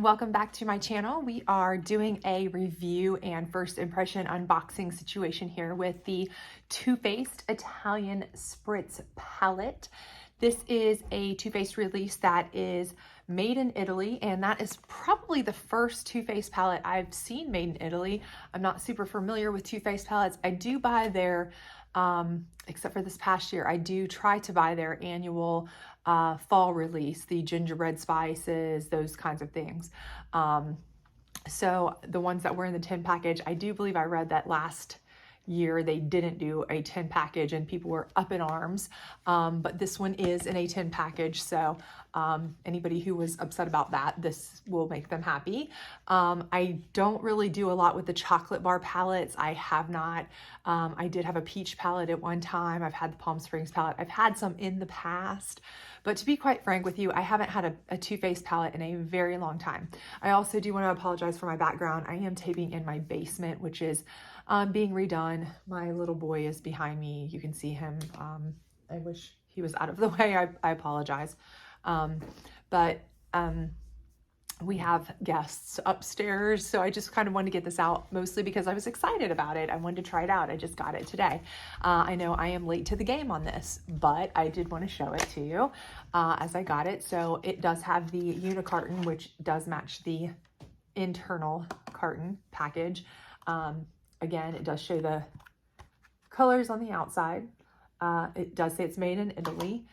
welcome back to my channel. We are doing a review and first impression unboxing situation here with the Too Faced Italian Spritz palette. This is a Too Faced release that is made in Italy, and that is probably the first Too Faced palette I've seen made in Italy. I'm not super familiar with Too Faced palettes. I do buy their, except for this past year, I do try to buy their annual fall release, the gingerbread spices, those kinds of things. So the ones that were in the tin package, I do believe I read that last year they didn't do a tin package and people were up in arms, but this one is in a tin package, so anybody who was upset about that, this will make them happy. I don't really do a lot with the chocolate bar palettes. I have not. I did have a peach palette at one time. I've had the Palm Springs palette. I've had some in the past, but to be quite frank with you, I haven't had a Too Faced palette in a very long time. I also do want to apologize for my background. I am taping in my basement, which is being redone. My little boy is behind me. You can see him. I wish he was out of the way. I apologize. We have guests upstairs, so I just kind of wanted to get this out, mostly because I was excited about it. I wanted to try it out. I just got it today. I know I am late to the game on this, but I did want to show it to you as I got it. So it does have the unicarton, which does match the internal carton package. Again, it does show the colors on the outside. It does say it's made in Italy.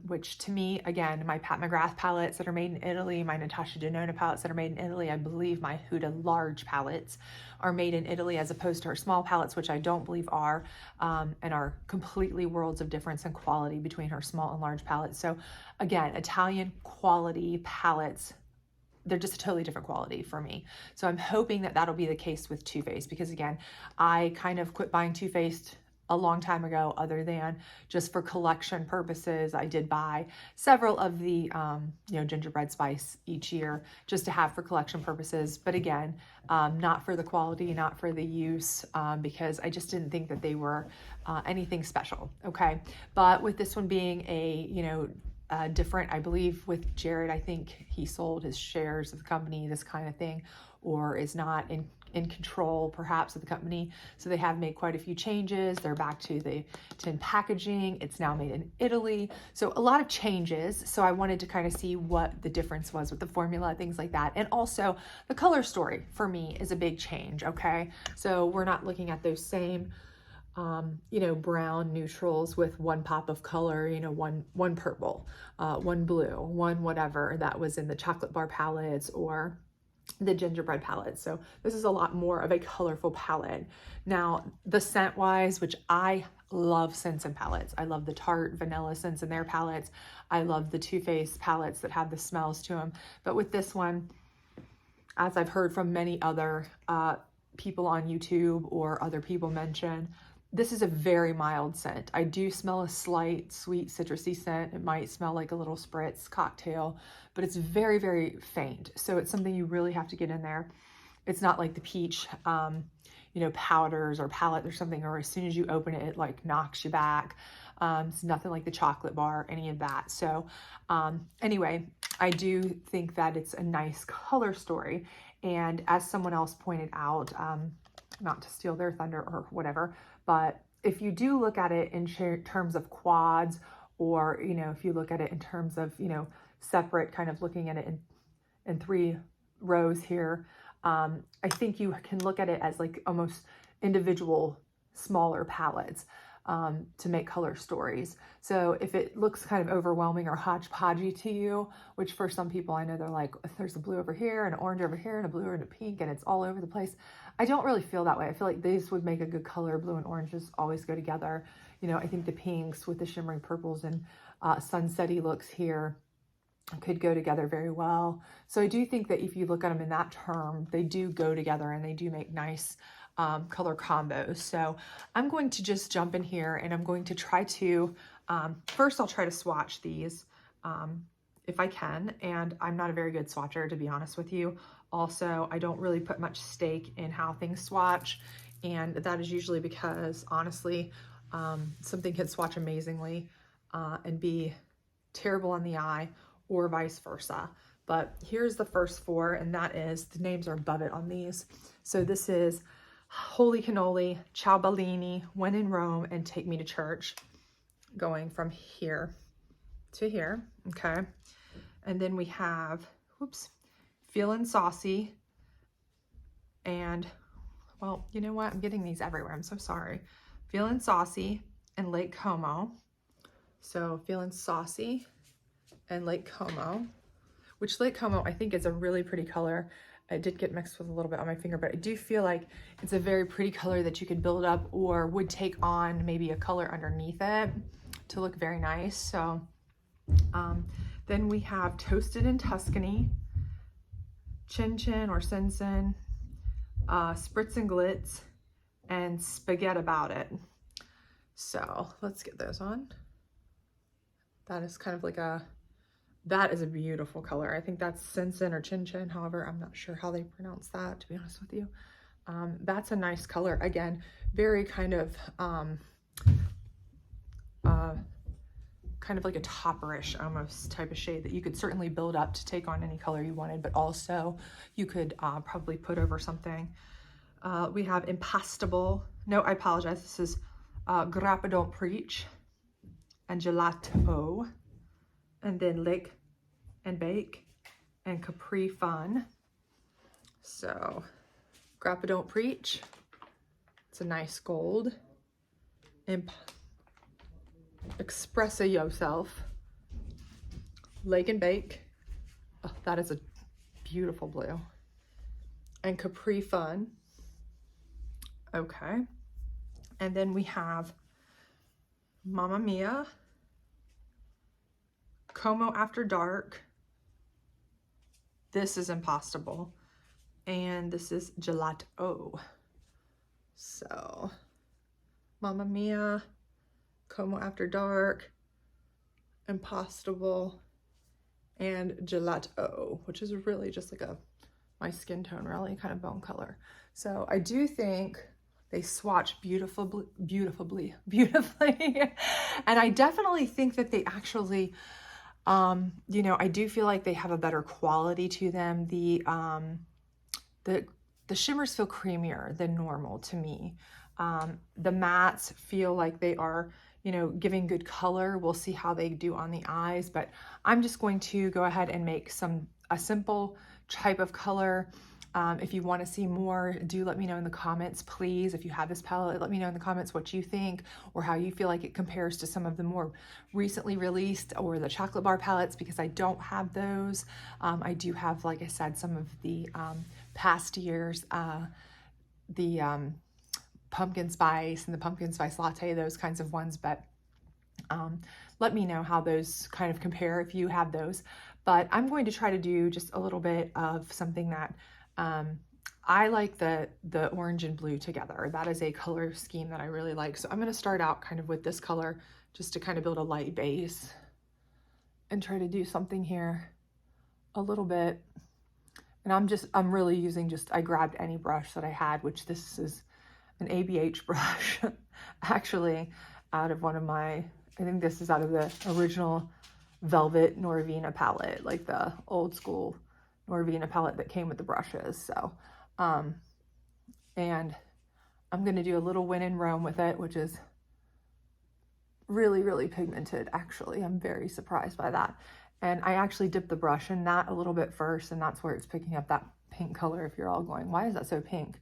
Which to me, again, my Pat McGrath palettes that are made in Italy, my Natasha Denona palettes that are made in Italy, I believe my Huda large palettes are made in Italy as opposed to her small palettes, which I don't believe are, and are completely worlds of difference in quality between her small and large palettes. So again, Italian quality palettes, they're just a totally different quality for me. So I'm hoping that that'll be the case with Too Faced, because again, I kind of quit buying Too Faced a long time ago, other than just for collection purposes. I did buy several of the gingerbread spice each year just to have for collection purposes, but again, not for the quality, not for the use, because I just didn't think that they were anything special. Okay, but with this one being a different, I believe with Jared, I think he sold his shares of the company, this kind of thing, or is not in control perhaps of the company. So they have made quite a few changes. They're back to the tin packaging. It's now made in Italy. So a lot of changes. So I wanted to kind of see what the difference was with the formula, things like that. And also the color story for me is a big change. Okay. So we're not looking at those same brown neutrals with one pop of color, one purple, one blue, one whatever that was in the chocolate bar palettes or the gingerbread palette. So this is a lot more of a colorful palette. Now, the scent wise, which I love scents in palettes. I love the Tarte vanilla scents in their palettes. I love the Too Faced palettes that have the smells to them. But with this one, as I've heard from many other people on YouTube or other people mention, this is a very mild scent. I do smell a slight sweet citrusy scent. It might smell like a little Spritz cocktail, but it's very, very faint. So it's something you really have to get in there. It's not like the peach, powders or palette or something, or as soon as you open it, it like knocks you back. It's nothing like the chocolate bar, any of that. So anyway, I do think that it's a nice color story. And as someone else pointed out, not to steal their thunder or whatever, but if you do look at it in terms of quads, or, if you look at it in terms of, separate, kind of looking at it in three rows here, I think you can look at it as like almost individual smaller palettes to make color stories. So if it looks kind of overwhelming or hodgepodgey to you, which for some people, I know they're like, there's a blue over here and an orange over here and a blue and a pink and it's all over the place. I don't really feel that way. I feel like these would make a good color. Blue and oranges always go together. I think the pinks with the shimmering purples and sunsetty looks here could go together very well. So I do think that if you look at them in that term, they do go together and they do make nice color combos. So I'm going to just jump in here and I'm going to try to, first I'll try to swatch these if I can. And I'm not a very good swatcher, to be honest with you. Also, I don't really put much stake in how things swatch. And that is usually because, honestly, something can swatch amazingly and be terrible on the eye, or vice versa. But here's the first four, and that is, the names are above it on these. So this is Holy Cannoli, Ciao Bellini, When in Rome, and Take Me to Church, going from here to here, okay? And then we have, whoops, Feelin' Saucy, and, well, you know what? I'm getting these everywhere. I'm so sorry. Feelin' Saucy and Lake Como. So Feelin' Saucy and Lake Como, which Lake Como I think is a really pretty color. It did get mixed with a little bit on my finger, but I do feel like it's a very pretty color that you could build up or would take on maybe a color underneath it to look very nice. So then we have Toasted in Tuscany, Chin Chin or Sin Sin, Spritz and Glitz, and Spaghetti About It. So let's get those on. That is kind of like that is a beautiful color. I think that's Sin Sin or Chin Chin. However, I'm not sure how they pronounce that, to be honest with you. That's a nice color. Again, very kind of like a topperish almost type of shade that you could certainly build up to take on any color you wanted, but also you could probably put over something. We have Impastable. No, I apologize. This is Grappa Don't Preach and Gelato, and then Lick and Bake and Capri Fun. So Grappa Don't Preach, it's a nice gold. Expressa Yourself, Lake and Bake, oh, that is a beautiful blue, and Capri Fun. Okay, and then we have Mamma Mia, Como After Dark, this is Impossible, and this is Gelato. So Mamma Mia, Como After Dark, Impossible, and Gelato, which is really just like my skin tone, really kind of bone color. So I do think they swatch beautifully. And I definitely think that they actually, you know, I do feel like they have a better quality to them. The shimmers feel creamier than normal to me. The mattes feel like they are, you know, giving good color. We'll see how they do on the eyes, but I'm just going to go ahead and make a simple type of color. If you want to see more, do let me know in the comments, please. If you have this palette, let me know in the comments what you think or how you feel like it compares to some of the more recently released or the chocolate bar palettes, because I don't have those. I do have, like I said, some of the past years, the pumpkin spice and the pumpkin spice latte, those kinds of ones, but let me know how those kind of compare if you have those. But I'm going to try to do just a little bit of something that I like, the orange and blue together. That is a color scheme that I really like. So I'm going to start out kind of with this color just to kind of build a light base and try to do something here a little bit. And I'm really using I grabbed any brush that I had, which this is an ABH brush, actually out of one of my, I think this is out of the original Velvet Norvina palette, like the old school Norvina palette that came with the brushes. So, and I'm going to do a little When in Rome with it, which is really, really pigmented. Actually, I'm very surprised by that. And I actually dipped the brush in that a little bit first, and that's where it's picking up that pink color. If you're all going, why is that so pink?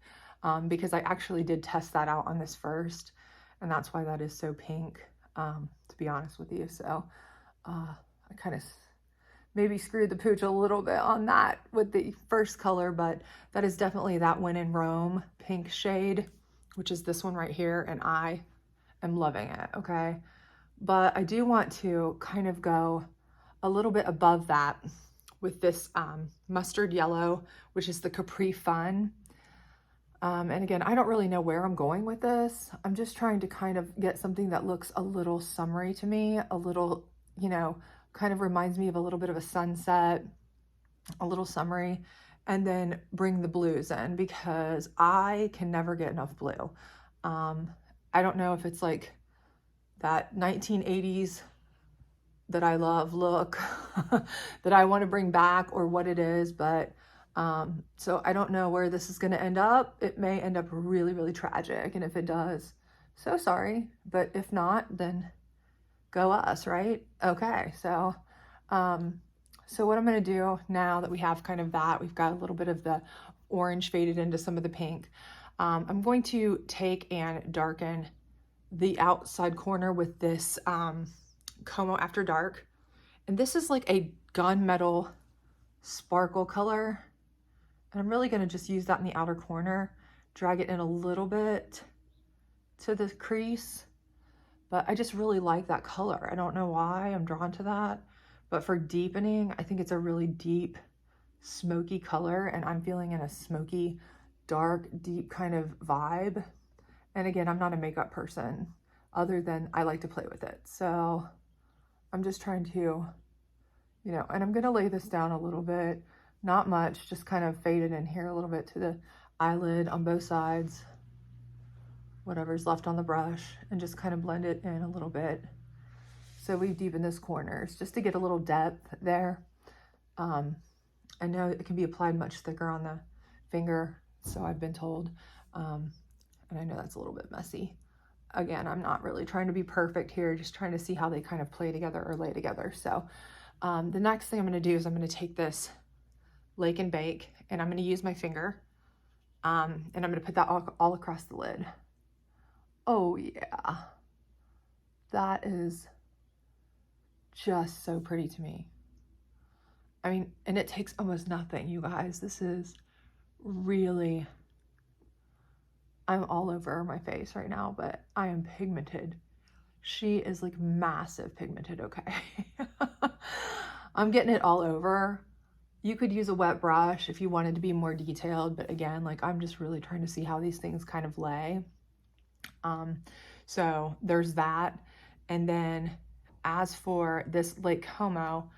Because I actually did test that out on this first, and that's why that is so pink, to be honest with you. So I kind of maybe screwed the pooch a little bit on that with the first color, but that is definitely that When in Rome pink shade, which is this one right here, and I am loving it, okay? But I do want to kind of go a little bit above that with this mustard yellow, which is the Capri Fun. And again, I don't really know where I'm going with this. I'm just trying to kind of get something that looks a little summery to me, a little, you know, kind of reminds me of a little bit of a sunset, a little summery, and then bring the blues in, because I can never get enough blue. I don't know if it's like that 1980s that I love look that I want to bring back or what it is, but so I don't know where this is going to end up. It may end up really, really tragic, and if it does, so sorry, but if not, then go us, right? Okay, so so what I'm going to do now that we have kind of that, we've got a little bit of the orange faded into some of the pink, I'm going to take and darken the outside corner with this Como After Dark. And this is like a gunmetal sparkle color. And I'm really going to just use that in the outer corner, drag it in a little bit to the crease. But I just really like that color. I don't know why I'm drawn to that. But for deepening, I think it's a really deep, smoky color. And I'm feeling in a smoky, dark, deep kind of vibe. And again, I'm not a makeup person other than I like to play with it. So I'm just trying to, you know, and I'm going to lay this down a little bit, not much, just kind of fade it in here a little bit to the eyelid on both sides, whatever's left on the brush, and just kind of blend it in a little bit. So we've deepened this corners just to get a little depth there. I know it can be applied much thicker on the finger, so I've been told. And I know that's a little bit messy. Again, I'm not really trying to be perfect here, just trying to see how they kind of play together or lay together. So the next thing I'm going to do is I'm going to take this Lake and Bake, and I'm going to use my finger, and I'm going to put that all across the lid. Oh yeah, that is just so pretty to me. I mean, and it takes almost nothing, you guys. This is really, I'm all over my face right now, but I am pigmented. She is like massive pigmented, okay? I'm getting it all over. You could use a wet brush if you wanted to be more detailed, but again, like I'm just really trying to see how these things kind of lay. So there's that. And then as for this Lake Como,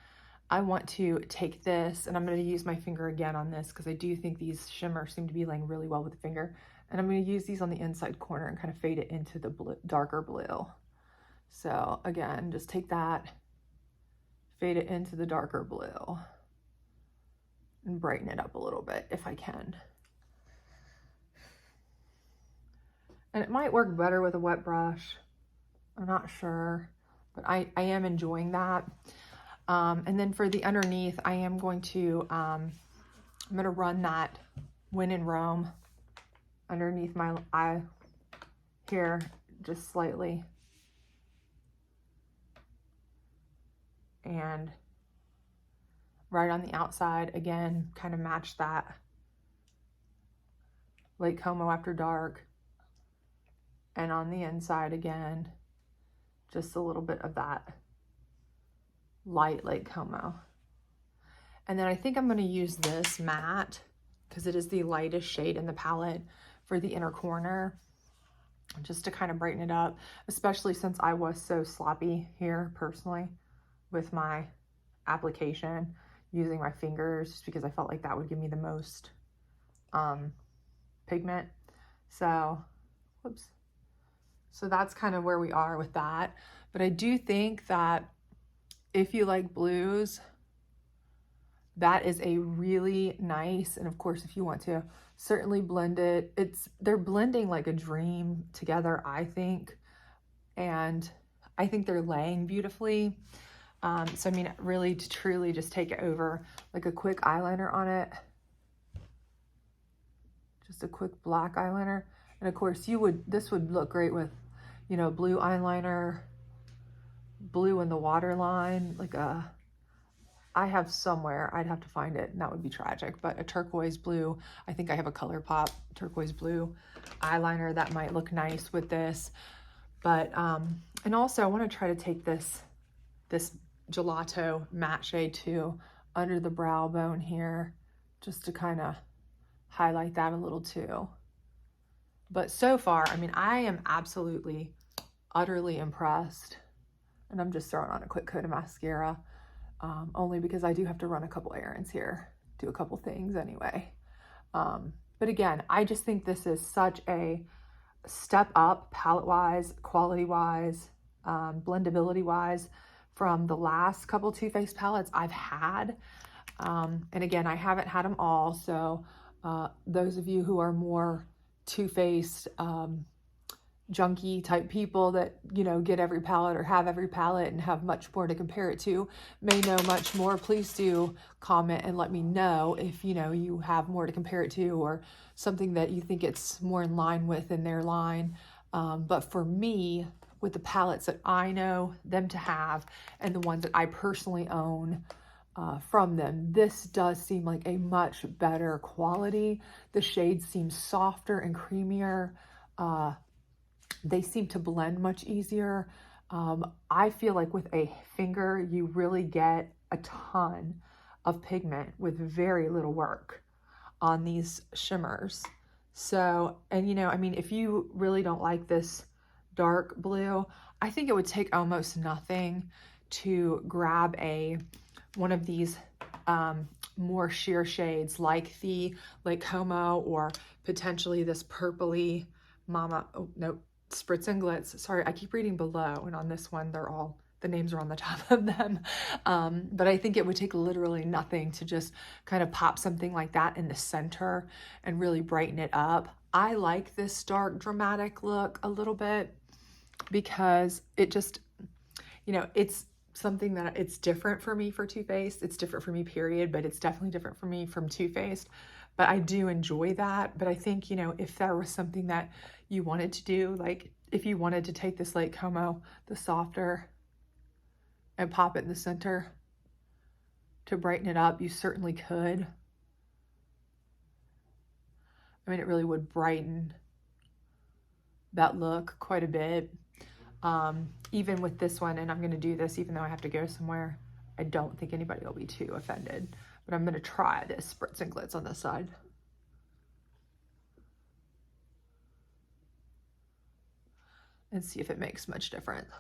I want to take this, and I'm going to use my finger again on this because I do think these shimmers seem to be laying really well with the finger. And I'm going to use these on the inside corner and kind of fade it into the blue, darker blue. So again, just take that, fade it into the darker blue, and brighten it up a little bit if I can. And it might work better with a wet brush. I'm not sure, but I am enjoying that. And then for the underneath, I am going to, I'm going to run that When in Rome underneath my eye here, just slightly. And right on the outside, again, kind of match that Lake Como After Dark. And on the inside again, just a little bit of that light Lake Como. And then I think I'm going to use this matte because it is the lightest shade in the palette for the inner corner, just to kind of brighten it up, especially since I was so sloppy here personally with my application using my fingers, just because I felt like that would give me the most pigment. So, whoops. So that's kind of where we are with that. But I do think that if you like blues, that is a really nice, and of course, if you want to certainly blend it, they're blending like a dream together, I think. And I think they're laying beautifully. So I mean, really to truly just take it over, like a quick eyeliner on it. Just a quick black eyeliner. And of course this would look great with, you know, blue eyeliner, blue in the waterline, like I have somewhere, I'd have to find it, and that would be tragic, but a turquoise blue, I think I have a ColourPop turquoise blue eyeliner that might look nice with this. But, and also I want to try to take this Gelato matte shade too, under the brow bone here, just to kind of highlight that a little too. But so far, I mean, I am absolutely, utterly impressed. And I'm just throwing on a quick coat of mascara, only because I do have to run a couple errands here, do a couple things anyway. But again, I just think this is such a step up palette-wise, quality-wise, blendability-wise from the last couple Too Faced palettes I've had. And again, I haven't had them all, so those of you who are more Too Faced junkie type people that, you know, get every palette or have every palette and have much more to compare it to, may know much more. Please do comment and let me know if, you know, you have more to compare it to, or something that you think it's more in line with in their line. But for me, with the palettes that I know them to have and the ones that I personally own from them, this does seem like a much better quality. The shades seem softer and creamier. They seem to blend much easier. I feel like with a finger, you really get a ton of pigment with very little work on these shimmers. So, and you know, I mean, if you really don't like this dark blue, I think it would take almost nothing to grab one of these more sheer shades like the Lake Como, or potentially this purpley Mama, oh no, Spritz and Glitz. Sorry, I keep reading below, and on this one, they're all, the names are on the top of them. But I think it would take literally nothing to just kind of pop something like that in the center and really brighten it up. I like this dark dramatic look a little bit because it just, you know, it's something that it's different for me for Too Faced. It's different for me, period, but it's definitely different for me from Too Faced. But I do enjoy that. But I think, you know, if there was something that you wanted to do, like if you wanted to take this Lake Como, the softer, and pop it in the center to brighten it up, you certainly could. I mean, it really would brighten that look quite a bit. Even with this one, and I'm going to do this even though I have to go somewhere, I don't think anybody will be too offended. But I'm going to try this Spritz and Glitz on this side. And see if it makes much difference.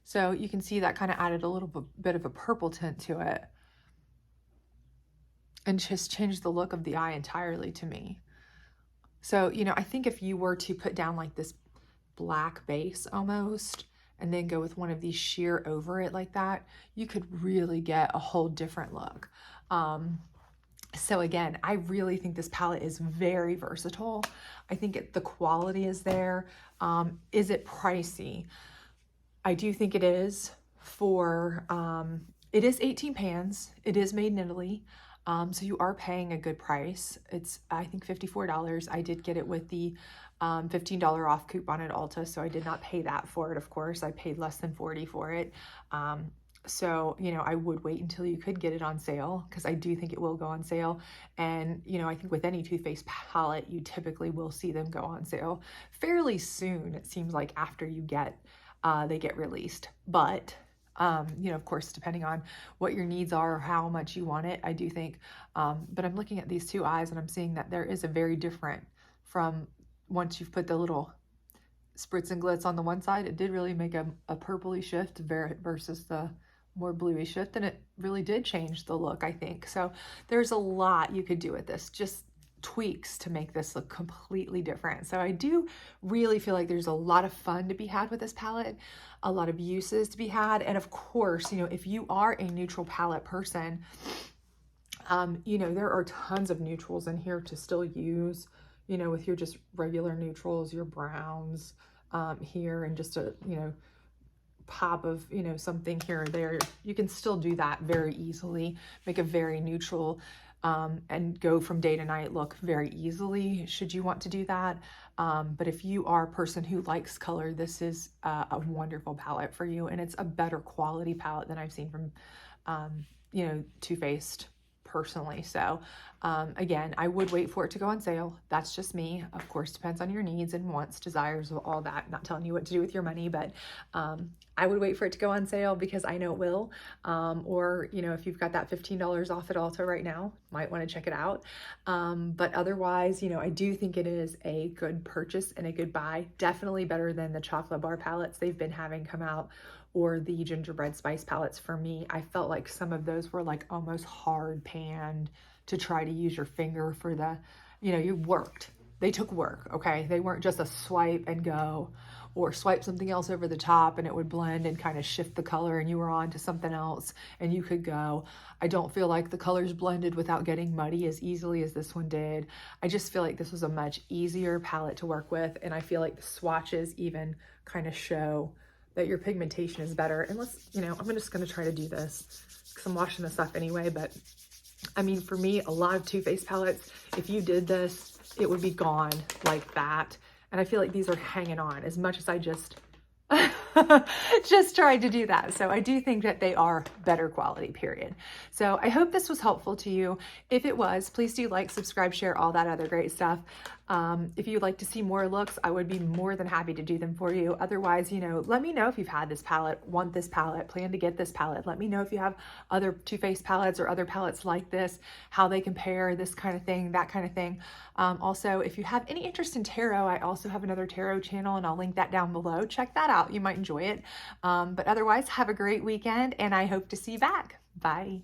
So you can see that kind of added a little bit of a purple tint to it. And just changed the look of the eye entirely to me. So, you know, I think if you were to put down like this black base almost, and then go with one of these sheer over it like that, you could really get a whole different look. So again, I really think this palette is very versatile. I think the quality is there. Is it pricey? I do think it is. For it is 18 pans. It is made in Italy. So you are paying a good price. It's, I think, $54. I did get it with the $15 off coupon at Ulta, so I did not pay that for it, of course. I paid less than $40 for it. So, you know, I would wait until you could get it on sale, because I do think it will go on sale. And, you know, I think with any Too Faced palette, you typically will see them go on sale fairly soon. It seems like after you get, they get released. But you know, of course, depending on what your needs are or how much you want it, I do think, but I'm looking at these two eyes and I'm seeing that there is a very different from once you've put the little Spritz and Glitz on the one side, it did really make a purpley shift versus the more bluey shift, and it really did change the look, I think. So there's a lot you could do with this, just tweaks to make this look completely different. So I do really feel like there's a lot of fun to be had with this palette, a lot of uses to be had. And of course, you know, if you are a neutral palette person, you know, there are tons of neutrals in here to still use, you know, with your just regular neutrals, your browns here, and just a, you know, pop of, you know, something here or there. You can still do that very easily, make a very neutral and go from day to night look very easily, should you want to do that. But if you are a person who likes color, this is a wonderful palette for you, and it's a better quality palette than I've seen from, you know, Too Faced personally. So again, I would wait for it to go on sale. That's just me. Of course, depends on your needs and wants, desires, all that. Not telling you what to do with your money, but I would wait for it to go on sale because I know it will. Or, you know, if you've got that $15 off at Ulta right now, might want to check it out. But otherwise, you know, I do think it is a good purchase and a good buy. Definitely better than the chocolate bar palettes they've been having come out, or the gingerbread spice palettes. For me, I felt like some of those were like almost hard panned to try to use your finger for the, you know, you worked. They took work, okay? They weren't just a swipe and go. or swipe something else over the top and it would blend and kind of shift the color and you were on to something else and you could go. I don't feel like the colors blended without getting muddy as easily as this one did. I just feel like this was a much easier palette to work with, and I feel like the swatches even kind of show that your pigmentation is better. And let's, you know, I'm just gonna try to do this because I'm washing this off anyway, but I mean, for me, a lot of Too Faced palettes, if you did this, it would be gone like that. And I feel like these are hanging on as much as I just just tried to do that. So I do think that they are better quality, period. So I hope this was helpful to you. If it was, please do like, subscribe, share, all that other great stuff. If you'd like to see more looks, I would be more than happy to do them for you. Otherwise, you know, let me know if you've had this palette, want this palette, plan to get this palette. Let me know if you have other Too Faced palettes or other palettes like this, how they compare, this kind of thing, that kind of thing. Also, if you have any interest in tarot, I also have another tarot channel and I'll link that down below. Check that out. You might enjoy it. But otherwise, have a great weekend and I hope to see you back. Bye.